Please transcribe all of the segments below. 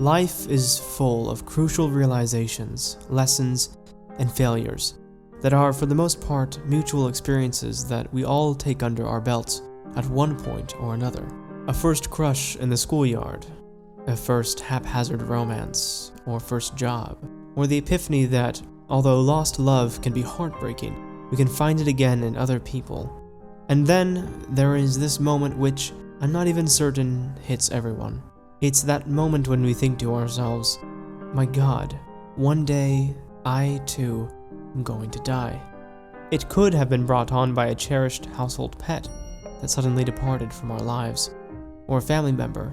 Life is full of crucial realizations, lessons, and failures that are, for the most part, mutual experiences that we all take under our belts at one point or another. A first crush in the schoolyard, a first haphazard romance, or first job, or the epiphany that, although lost love can be heartbreaking, we can find it again in other people. And then there is this moment which, I'm not even certain, hits everyone. It's that moment when we think to ourselves, my God, one day, I too am going to die. It could have been brought on by a cherished household pet that suddenly departed from our lives, or a family member,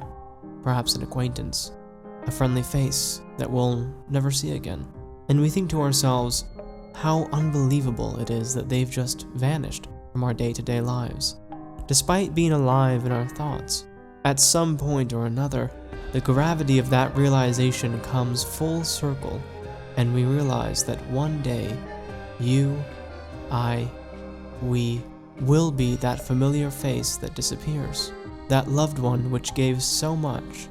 perhaps an acquaintance, a friendly face that we'll never see again. And we think to ourselves, how unbelievable it is that they've just vanished from our day-to-day lives, despite being alive in our thoughts. At some point or another, the gravity of that realization comes full circle, and we realize that one day, you, I, we will be that familiar face that disappears, that loved one which gave so much,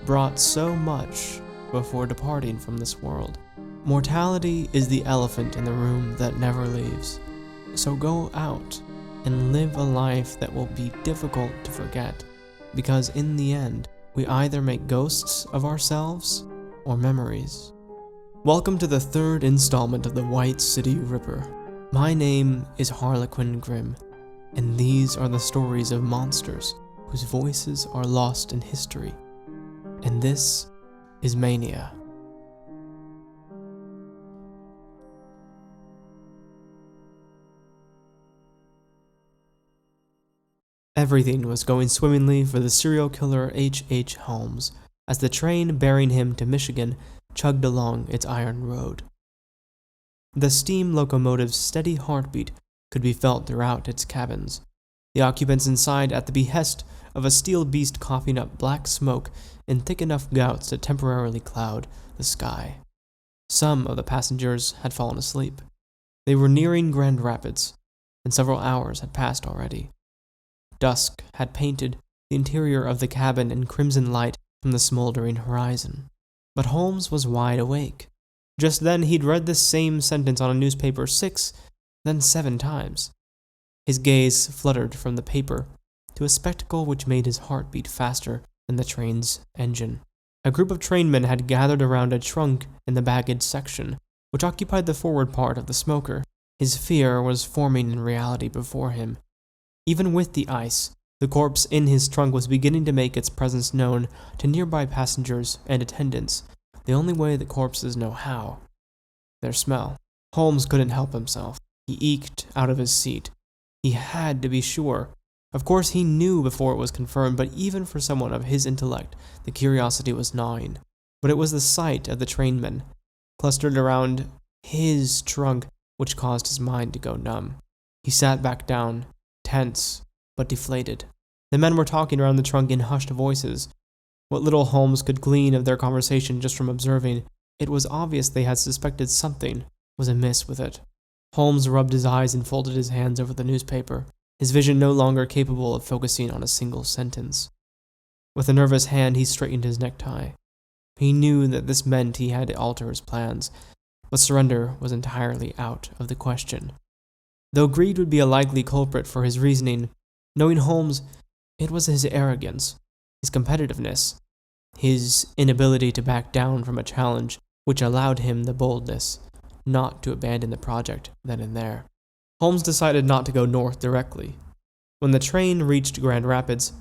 brought so much before departing from this world. Mortality is the elephant in the room that never leaves. So go out and live a life that will be difficult to forget, because in the end, we either make ghosts of ourselves or memories. Welcome to the third installment of the White City Ripper. My name is Harlequin Grimm, and these are the stories of monsters whose voices are lost in history. And this is Mania. Everything was going swimmingly for the serial killer H. Holmes as the train bearing him to Michigan chugged along its iron road. The steam locomotive's steady heartbeat could be felt throughout its cabins, the occupants inside at the behest of a steel beast coughing up black smoke in thick enough gouts to temporarily cloud the sky. Some of the passengers had fallen asleep. They were nearing Grand Rapids, and several hours had passed already. Dusk had painted the interior of the cabin in crimson light from the smoldering horizon. But Holmes was wide awake. Just then he'd read this same sentence on a newspaper 6, then 7 times. His gaze fluttered from the paper to a spectacle which made his heart beat faster than the train's engine. A group of trainmen had gathered around a trunk in the baggage section, which occupied the forward part of the smoker. His fear was forming in reality before him. Even with the ice, the corpse in his trunk was beginning to make its presence known to nearby passengers and attendants, the only way that corpses know how: their smell. Holmes couldn't help himself. He eked out of his seat. He had to be sure. Of course, he knew before it was confirmed, but even for someone of his intellect, the curiosity was gnawing. But it was the sight of the trainmen, clustered around his trunk, which caused his mind to go numb. He sat back down, tense, but deflated. The men were talking around the trunk in hushed voices. What little Holmes could glean of their conversation just from observing, it was obvious they had suspected something was amiss with it. Holmes rubbed his eyes and folded his hands over the newspaper, his vision no longer capable of focusing on a single sentence. With a nervous hand, he straightened his necktie. He knew that this meant he had to alter his plans, but surrender was entirely out of the question. Though greed would be a likely culprit for his reasoning, knowing Holmes, it was his arrogance, his competitiveness, his inability to back down from a challenge which allowed him the boldness not to abandon the project then and there. Holmes decided not to go north directly. When the train reached Grand Rapids,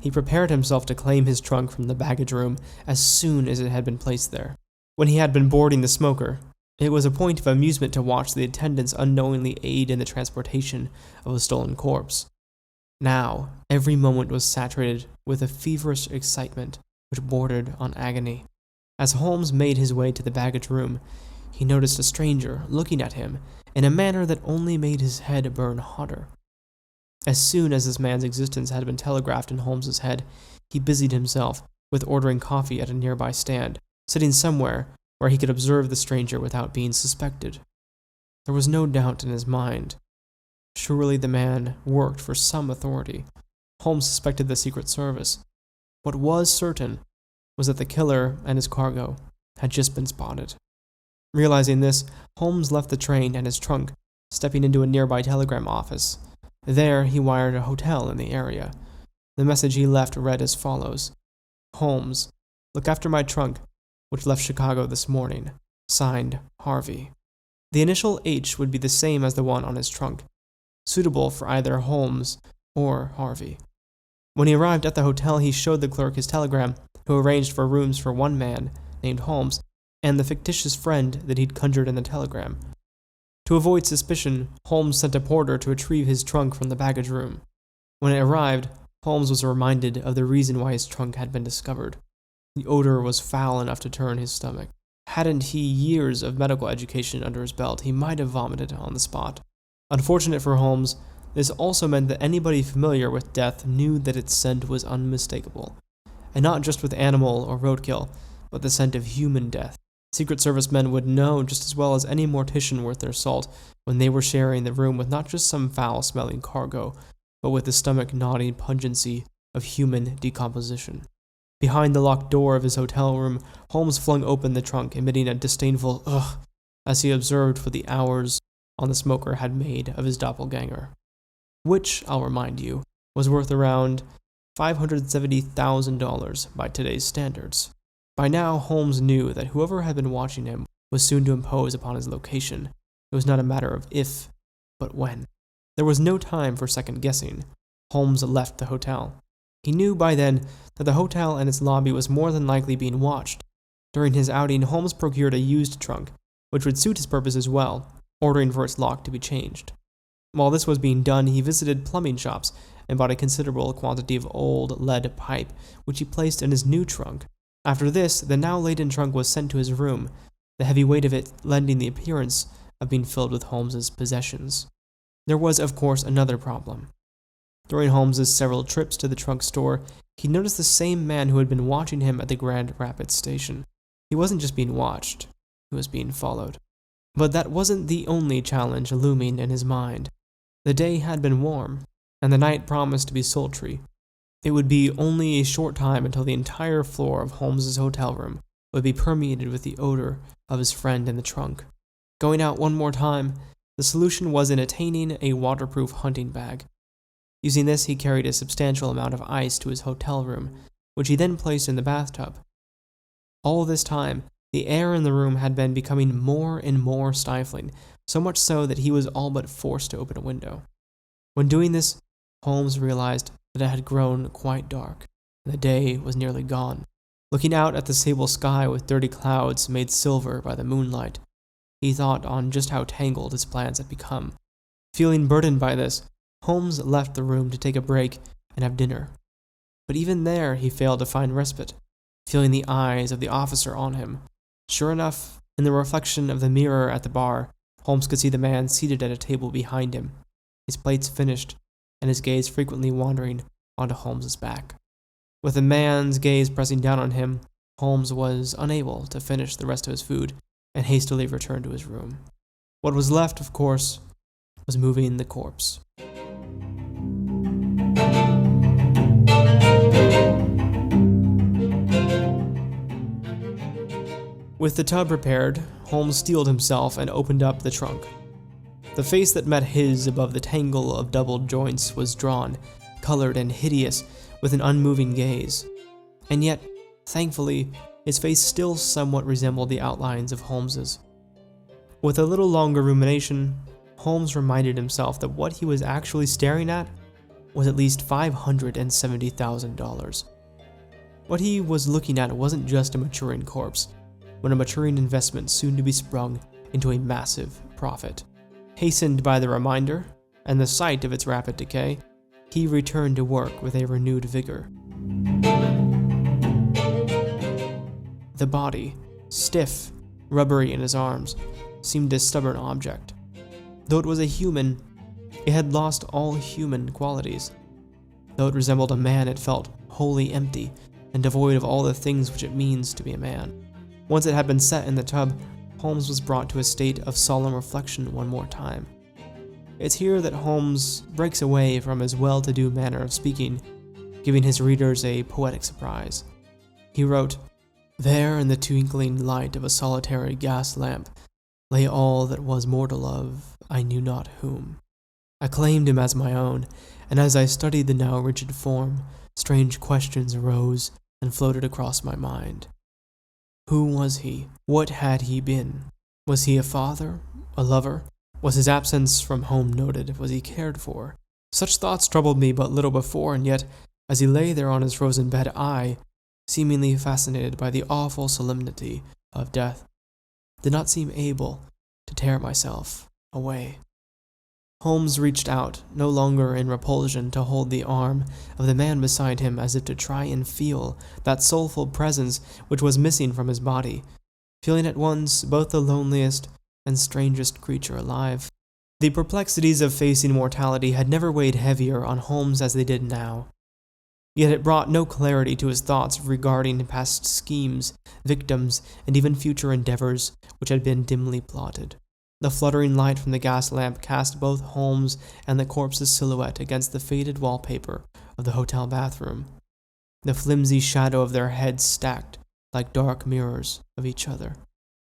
he prepared himself to claim his trunk from the baggage room as soon as it had been placed there. When he had been boarding the smoker, it was a point of amusement to watch the attendants unknowingly aid in the transportation of a stolen corpse. Now, every moment was saturated with a feverish excitement which bordered on agony. As Holmes made his way to the baggage room, he noticed a stranger looking at him in a manner that only made his head burn hotter. As soon as this man's existence had been telegraphed in Holmes's head, he busied himself with ordering coffee at a nearby stand, sitting somewhere where he could observe the stranger without being suspected. There was no doubt in his mind. Surely the man worked for some authority. Holmes suspected the Secret Service. What was certain was that the killer and his cargo had just been spotted. Realizing this, Holmes left the train and his trunk, stepping into a nearby telegram office. There, he wired a hotel in the area. The message he left read as follows: Holmes, look after my trunk, which left Chicago this morning. Signed, Harvey. The initial H would be the same as the one on his trunk, suitable for either Holmes or Harvey. When he arrived at the hotel, he showed the clerk his telegram, who arranged for rooms for one man, named Holmes, and the fictitious friend that he'd conjured in the telegram. To avoid suspicion, Holmes sent a porter to retrieve his trunk from the baggage room. When it arrived, Holmes was reminded of the reason why his trunk had been discovered. The odor was foul enough to turn his stomach. Hadn't he years of medical education under his belt, he might have vomited on the spot. Unfortunate for Holmes, this also meant that anybody familiar with death knew that its scent was unmistakable. And not just with animal or roadkill, but the scent of human death. Secret Service men would know just as well as any mortician worth their salt when they were sharing the room with not just some foul-smelling cargo, but with the stomach-gnawing pungency of human decomposition. Behind the locked door of his hotel room, Holmes flung open the trunk, emitting a disdainful ugh as he observed what the hours on the smoker had made of his doppelganger. Which, I'll remind you, was worth around $570,000 by today's standards. By now, Holmes knew that whoever had been watching him was soon to impose upon his location. It was not a matter of if, but when. There was no time for second-guessing. Holmes left the hotel. He knew by then that the hotel and its lobby was more than likely being watched. During his outing, Holmes procured a used trunk, which would suit his purpose as well, ordering for its lock to be changed. While this was being done, he visited plumbing shops and bought a considerable quantity of old lead pipe, which he placed in his new trunk. After this, the now laden trunk was sent to his room, the heavy weight of it lending the appearance of being filled with Holmes's possessions. There was, of course, another problem. During Holmes's several trips to the trunk store, he noticed the same man who had been watching him at the Grand Rapids station. He wasn't just being watched, he was being followed. But that wasn't the only challenge looming in his mind. The day had been warm, and the night promised to be sultry. It would be only a short time until the entire floor of Holmes's hotel room would be permeated with the odor of his friend in the trunk. Going out one more time, the solution was in attaining a waterproof hunting bag. Using this, he carried a substantial amount of ice to his hotel room, which he then placed in the bathtub. All this time, the air in the room had been becoming more and more stifling, so much so that he was all but forced to open a window. When doing this, Holmes realized that it had grown quite dark, and the day was nearly gone. Looking out at the sable sky with dirty clouds made silver by the moonlight, he thought on just how tangled his plans had become. Feeling burdened by this, Holmes left the room to take a break and have dinner. But even there, he failed to find respite, feeling the eyes of the officer on him. Sure enough, in the reflection of the mirror at the bar, Holmes could see the man seated at a table behind him, his plates finished, and his gaze frequently wandering onto Holmes's back. With the man's gaze pressing down on him, Holmes was unable to finish the rest of his food and hastily returned to his room. What was left, of course, was moving the corpse. With the tub repaired, Holmes steeled himself and opened up the trunk. The face that met his above the tangle of doubled joints was drawn, colored and hideous, with an unmoving gaze. And yet, thankfully, his face still somewhat resembled the outlines of Holmes's. With a little longer rumination, Holmes reminded himself that what he was actually staring at was at least $570,000. What he was looking at wasn't just a maturing corpse, but a maturing investment soon to be sprung into a massive profit. Hastened by the reminder and the sight of its rapid decay, he returned to work with a renewed vigor. The body, stiff, rubbery in his arms, seemed a stubborn object. Though it was a human, it had lost all human qualities. Though it resembled a man, it felt wholly empty and devoid of all the things which it means to be a man. Once it had been set in the tub, Holmes was brought to a state of solemn reflection one more time. It's here that Holmes breaks away from his well-to-do manner of speaking, giving his readers a poetic surprise. He wrote, "There in the twinkling light of a solitary gas lamp lay all that was mortal of I knew not whom. I claimed him as my own, and as I studied the now rigid form, strange questions arose and floated across my mind. Who was he? What had he been? Was he a father? A lover? Was his absence from home noted? Was he cared for? Such thoughts troubled me but little before, and yet, as he lay there on his frozen bed, I, seemingly fascinated by the awful solemnity of death, did not seem able to tear myself away." Holmes reached out, no longer in repulsion, to hold the arm of the man beside him as if to try and feel that soulful presence which was missing from his body, feeling at once both the loneliest and strangest creature alive. The perplexities of facing mortality had never weighed heavier on Holmes as they did now. Yet it brought no clarity to his thoughts regarding past schemes, victims, and even future endeavors which had been dimly plotted. The fluttering light from the gas lamp cast both Holmes and the corpse's silhouette against the faded wallpaper of the hotel bathroom, the flimsy shadow of their heads stacked like dark mirrors of each other.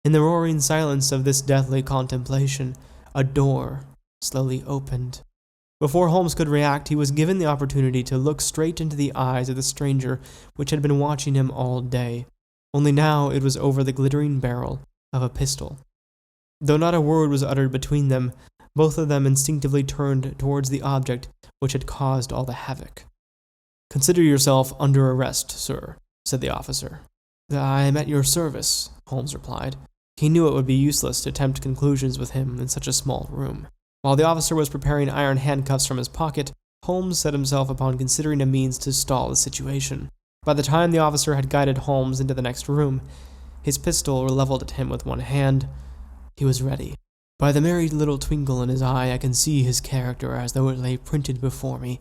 In the roaring silence of this deathly contemplation, a door slowly opened. Before Holmes could react, he was given the opportunity to look straight into the eyes of the stranger which had been watching him all day, only now it was over the glittering barrel of a pistol. Though not a word was uttered between them, both of them instinctively turned towards the object which had caused all the havoc. "Consider yourself under arrest, sir," said the officer. "I am at your service," Holmes replied. He knew it would be useless to attempt conclusions with him in such a small room. While the officer was preparing iron handcuffs from his pocket, Holmes set himself upon considering a means to stall the situation. By the time the officer had guided Holmes into the next room, his pistol leveled at him with one hand, he was ready. By the merry little twinkle in his eye, I can see his character as though it lay printed before me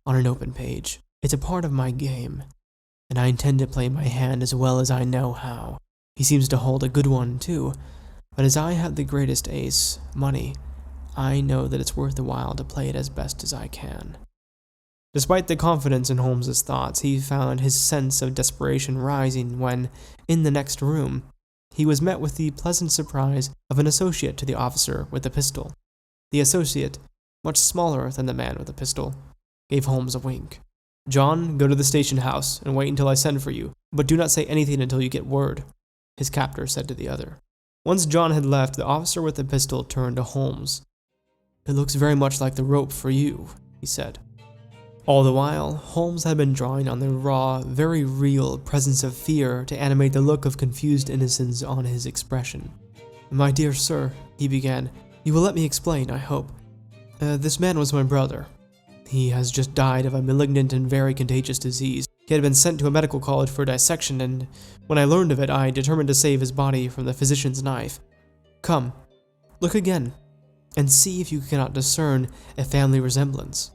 on an open page. It's a part of my game, and I intend to play my hand as well as I know how. He seems to hold a good one, too, but as I have the greatest ace, money, I know that it's worth the while to play it as best as I can." Despite the confidence in Holmes's thoughts, he found his sense of desperation rising when, in the next room, he was met with the pleasant surprise of an associate to the officer with the pistol. The associate, much smaller than the man with the pistol, gave Holmes a wink. "John, go to the station house and wait until I send for you, but do not say anything until you get word," his captor said to the other. Once John had left, the officer with the pistol turned to Holmes. "It looks very much like the rope for you," he said. All the while, Holmes had been drawing on the raw, very real presence of fear to animate the look of confused innocence on his expression. "My dear sir," he began, "you will let me explain, I hope. This man was my brother. He has just died of a malignant and very contagious disease. He had been sent to a medical college for dissection, and when I learned of it, I determined to save his body from the physician's knife. Come, look again, and see if you cannot discern a family resemblance."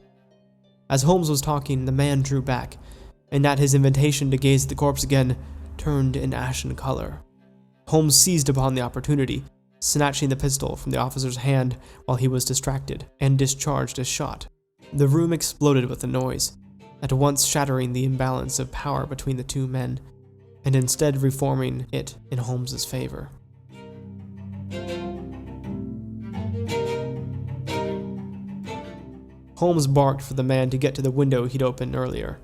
As Holmes was talking, the man drew back, and at his invitation to gaze at the corpse again, turned an ashen color. Holmes seized upon the opportunity, snatching the pistol from the officer's hand while he was distracted, and discharged a shot. The room exploded with the noise, at once shattering the imbalance of power between the two men, and instead reforming it in Holmes's favor. Holmes barked for the man to get to the window he'd opened earlier,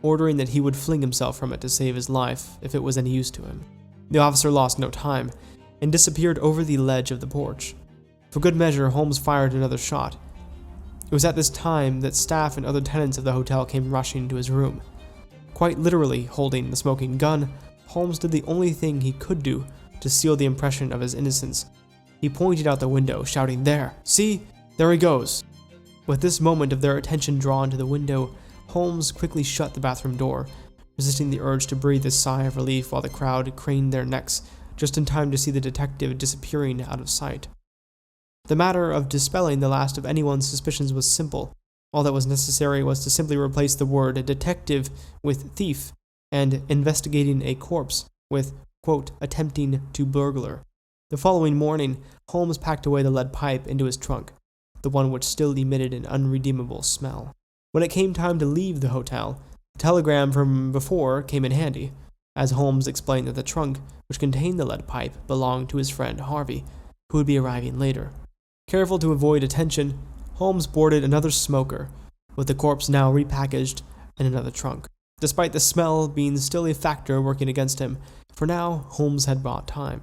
ordering that he would fling himself from it to save his life if it was any use to him. The officer lost no time, and disappeared over the ledge of the porch. For good measure, Holmes fired another shot. It was at this time that staff and other tenants of the hotel came rushing to his room. Quite literally holding the smoking gun, Holmes did the only thing he could do to seal the impression of his innocence. He pointed out the window, shouting, "There! See? There he goes!" With this moment of their attention drawn to the window, Holmes quickly shut the bathroom door, resisting the urge to breathe a sigh of relief while the crowd craned their necks just in time to see the detective disappearing out of sight. The matter of dispelling the last of anyone's suspicions was simple. All that was necessary was to simply replace the word detective with thief, and investigating a corpse with, quote, attempting to burglar. The following morning, Holmes packed away the lead pipe into his trunk, the one which still emitted an unredeemable smell. When it came time to leave the hotel, the telegram from before came in handy. as Holmes explained that the trunk which contained the lead pipe belonged to his friend Harvey, who would be arriving later. Careful to avoid attention, Holmes boarded another smoker, with the corpse now repackaged in another trunk. Despite the smell being still a factor working against him, for now Holmes had bought time.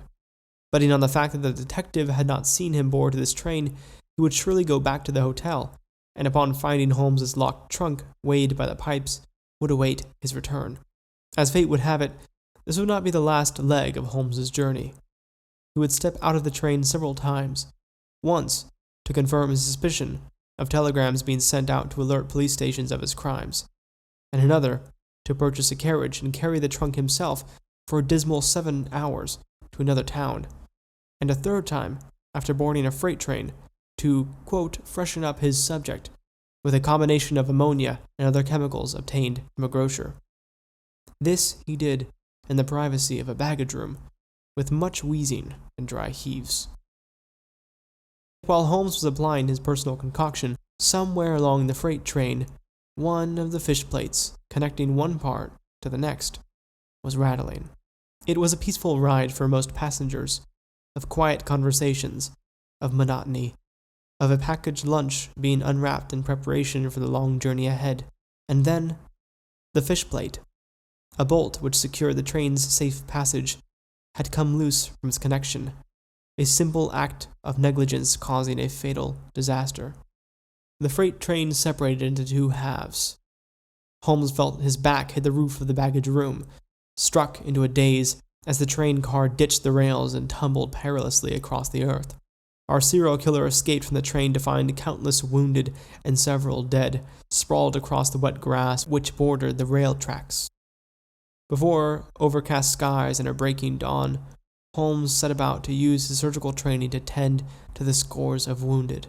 Betting on the fact that the detective had not seen him board this train, he would surely go back to the hotel, and upon finding Holmes's locked trunk weighed by the pipes, would await his return. As fate would have it, this would not be the last leg of Holmes's journey. He would step out of the train several times, once to confirm his suspicion of telegrams being sent out to alert police stations of his crimes, and another to purchase a carriage and carry the trunk himself for a dismal 7 hours to another town, and a third time, after boarding a freight train, to, quote, freshen up his subject with a combination of ammonia and other chemicals obtained from a grocer. This he did in the privacy of a baggage room, with much wheezing and dry heaves. While Holmes was applying his personal concoction, somewhere along the freight train, one of the fish plates, connecting one part to the next, was rattling. It was a peaceful ride for most passengers, of quiet conversations, of monotony, of a packaged lunch being unwrapped in preparation for the long journey ahead. And then, the fish plate, a bolt which secured the train's safe passage, had come loose from its connection, a simple act of negligence causing a fatal disaster. The freight train separated into two halves. Holmes felt his back hit the roof of the baggage room, struck into a daze as the train car ditched the rails and tumbled perilously across the earth. Our serial killer escaped from the train to find countless wounded and several dead, sprawled across the wet grass which bordered the rail tracks. Before overcast skies and a breaking dawn, Holmes set about to use his surgical training to tend to the scores of wounded.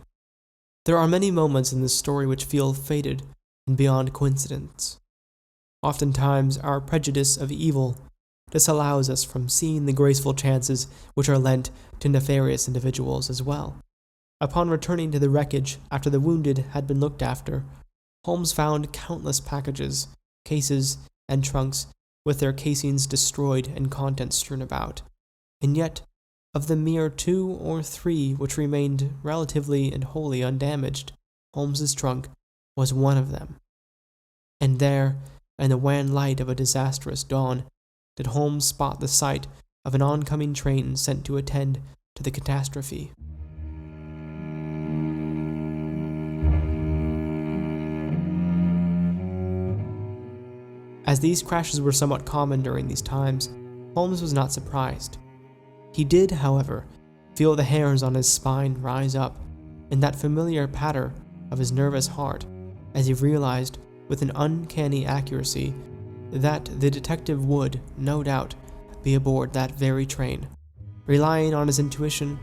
There are many moments in this story which feel fated and beyond coincidence. Oftentimes, our prejudice of evil disallows us from seeing the graceful chances which are lent to nefarious individuals as well. Upon returning to the wreckage after the wounded had been looked after, Holmes found countless packages, cases, and trunks with their casings destroyed and contents strewn about. And yet, of the mere 2 or 3 which remained relatively and wholly undamaged, Holmes's trunk was one of them. And there, in the wan light of a disastrous dawn, did Holmes spot the sight of an oncoming train sent to attend to the catastrophe. As these crashes were somewhat common during these times, Holmes was not surprised. He did, however, feel the hairs on his spine rise up in that familiar patter of his nervous heart as he realized with an uncanny accuracy that the detective would, no doubt, be aboard that very train. Relying on his intuition,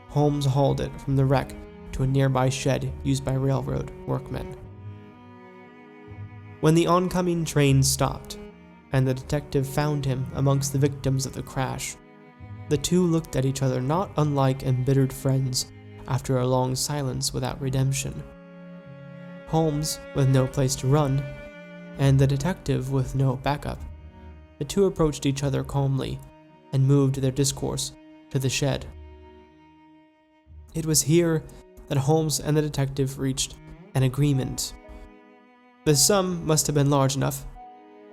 Holmes hauled it from the wreck to a nearby shed used by railroad workmen. When the oncoming train stopped, and the detective found him amongst the victims of the crash, the two looked at each other not unlike embittered friends after a long silence without redemption. Holmes with no place to run, and the detective with no backup. The two approached each other calmly and moved their discourse to the shed. It was here that Holmes and the detective reached an agreement. The sum must have been large enough,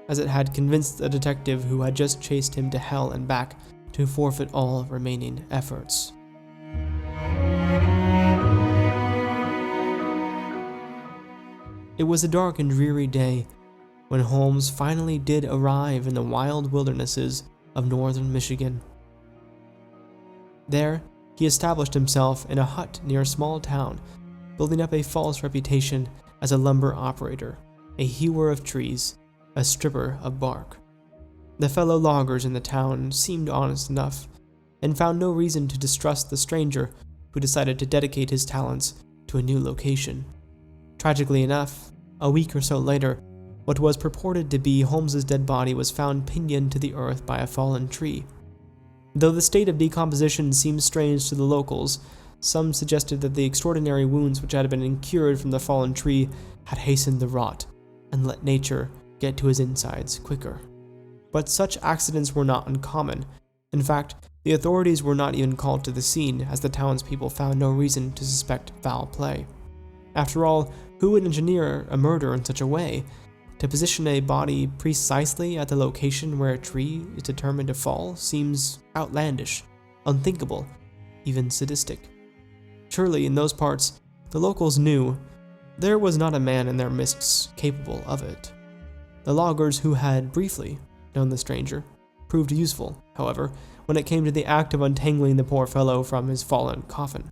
as it had convinced the detective who had just chased him to hell and back to forfeit all remaining efforts. It was a dark and dreary day when Holmes finally did arrive in the wild wildernesses of northern Michigan. There, he established himself in a hut near a small town, building up a false reputation as a lumber operator, a hewer of trees, a stripper of bark. The fellow loggers in the town seemed honest enough, and found no reason to distrust the stranger who decided to dedicate his talents to a new location. Tragically enough, a week or so later, what was purported to be Holmes's dead body was found pinioned to the earth by a fallen tree. Though the state of decomposition seemed strange to the locals, some suggested that the extraordinary wounds which had been incurred from the fallen tree had hastened the rot and let nature get to his insides quicker. But such accidents were not uncommon. In fact, the authorities were not even called to the scene, as the townspeople found no reason to suspect foul play. After all, who would engineer a murder in such a way? To position a body precisely at the location where a tree is determined to fall seems outlandish, unthinkable, even sadistic. Surely, in those parts, the locals knew there was not a man in their midst capable of it. The loggers who had briefly known the stranger proved useful, however, when it came to the act of untangling the poor fellow from his fallen coffin.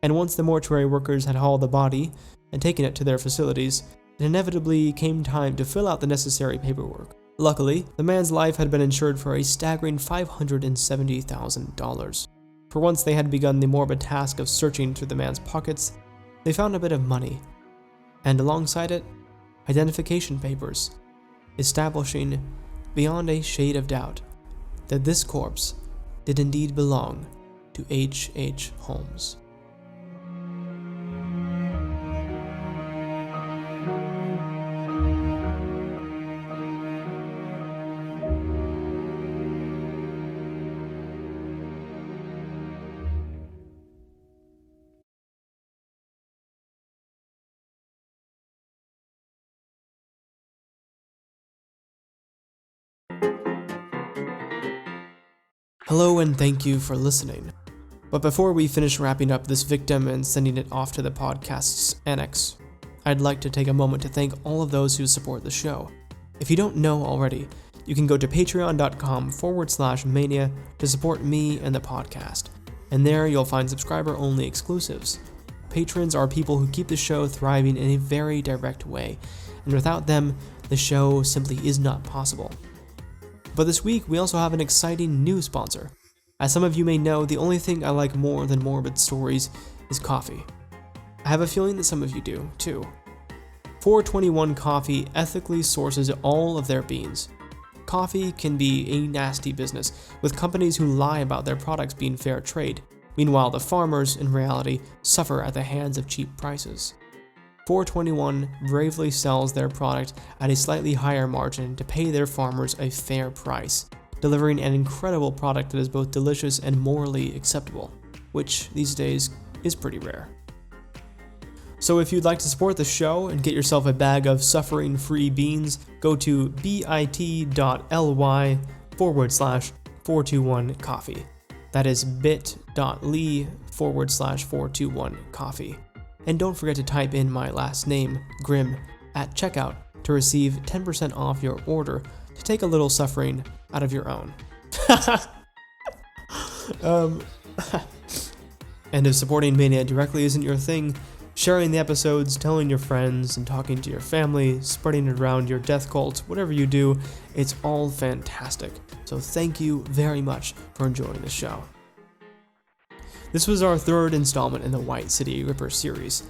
And once the mortuary workers had hauled the body and taken it to their facilities, it inevitably came time to fill out the necessary paperwork. Luckily, the man's life had been insured for a staggering $570,000. For once they had begun the morbid task of searching through the man's pockets, they found a bit of money, and alongside it, identification papers, establishing beyond a shade of doubt that this corpse did indeed belong to H. Holmes. Hello and thank you for listening. But before we finish wrapping up this victim and sending it off to the podcast's annex, I'd like to take a moment to thank all of those who support the show. If you don't know already, you can go to patreon.com/mania to support me and the podcast, and there you'll find subscriber-only exclusives. Patrons are people who keep the show thriving in a very direct way, and without them, the show simply is not possible. But this week, we also have an exciting new sponsor. As some of you may know, the only thing I like more than morbid stories is coffee. I have a feeling that some of you do, too. 421 Coffee ethically sources all of their beans. Coffee can be a nasty business, with companies who lie about their products being fair trade. Meanwhile, the farmers, in reality, suffer at the hands of cheap prices. 421 bravely sells their product at a slightly higher margin to pay their farmers a fair price, delivering an incredible product that is both delicious and morally acceptable, which these days is pretty rare. So if you'd like to support the show and get yourself a bag of suffering-free beans, go to bit.ly/421coffee. That is bit.ly/421coffee. And don't forget to type in my last name, Grimm, at checkout to receive 10% off your order to take a little suffering out of your own. And if supporting Mania directly isn't your thing, sharing the episodes, telling your friends, and talking to your family, spreading it around your death cult, whatever you do, it's all fantastic. So thank you very much for enjoying the show. This was our third installment in the White City Ripper series.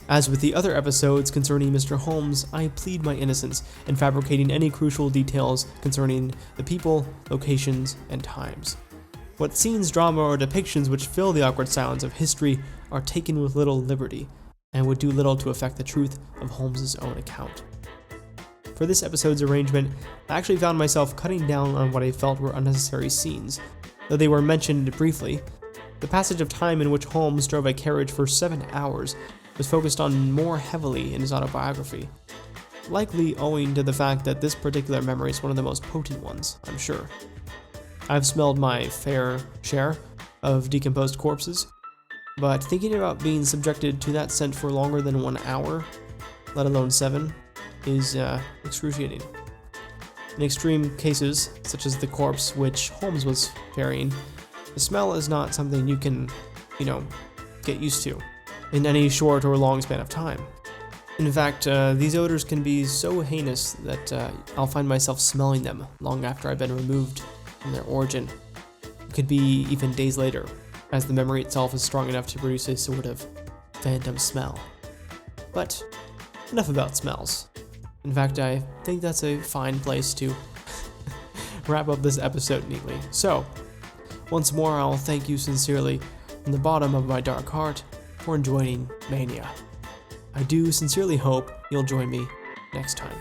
As with the other episodes concerning Mr. Holmes, I plead my innocence in fabricating any crucial details concerning the people, locations, and times. What scenes, drama, or depictions which fill the awkward silence of history are taken with little liberty, and would do little to affect the truth of Holmes's own account. For this episode's arrangement, I actually found myself cutting down on what I felt were unnecessary scenes, though they were mentioned briefly. The passage of time in which Holmes drove a carriage for 7 hours was focused on more heavily in his autobiography, likely owing to the fact that this particular memory is one of the most potent ones, I'm sure. I've smelled my fair share of decomposed corpses, but thinking about being subjected to that scent for longer than 1 hour, let alone 7, is excruciating. In extreme cases, such as the corpse which Holmes was ferrying, the smell is not something you can, get used to in any short or long span of time. In fact, these odors can be so heinous that I'll find myself smelling them long after I've been removed from their origin. It could be even days later, as the memory itself is strong enough to produce a sort of phantom smell. But enough about smells. In fact, I think that's a fine place to wrap up this episode neatly. So, once more, I'll thank you sincerely from the bottom of my dark heart for joining Mania. I do sincerely hope you'll join me next time.